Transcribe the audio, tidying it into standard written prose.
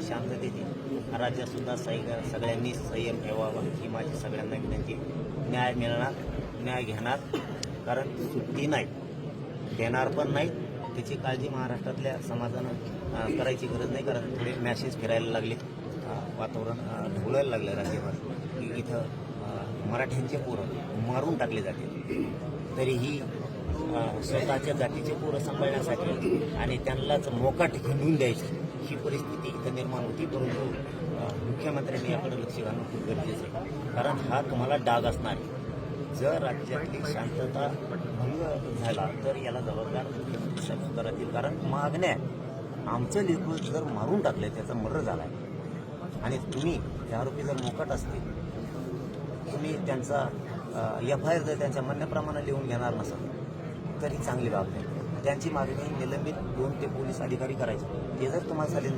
शांततेने राज्यातसुद्धा सगळ्यांनी संयम ठेवावा ही माझी सगळ्यांना विनंती. न्याय मिळणार, न्याय घेणार, कारण सुट्टी नाही, देणार पण नाही. त्याची काळजी महाराष्ट्रातल्या समाजानं करायची गरज नाही. कारण थोडे मॅसेज फिरायला लागले, वातावरण ढवळायला लागलं राज्यभर की इथं मराठ्यांचे पोरं मारून टाकले जाते. तरीही स्वतःच्या जातीचे पोरं सांभाळण्यासाठी आणि त्यांनाच मोकाट हिंडून द्यायची ही परिस्थिती इथं निर्माण होती. परंतु मुख्यमंत्र्यांनी याकडे लक्ष घालणं खूप गरजेचं आहे. कारण हा तुम्हाला डाग असणार आहे. जर राज्यातली शांतता भंग झाला तर याला जबाबदार मुख्यमंत्री साहेब राहतील. कारण मागण्या आमचं लेकरू जर मारून टाकलं, त्याचा मर्डर झाला आहे आणि तुम्ही त्या आरोपी जर मोकाट असतील, तुम्ही त्यांचा FIR जर त्यांच्या म्हणण्याप्रमाणे लिहून घेणार नसाल तरी चांगली बाब नाही. त्यांची मागणी निलंबित 2 ते पोलीस अधिकारी करायचे. ते जर तुम्हाला झाले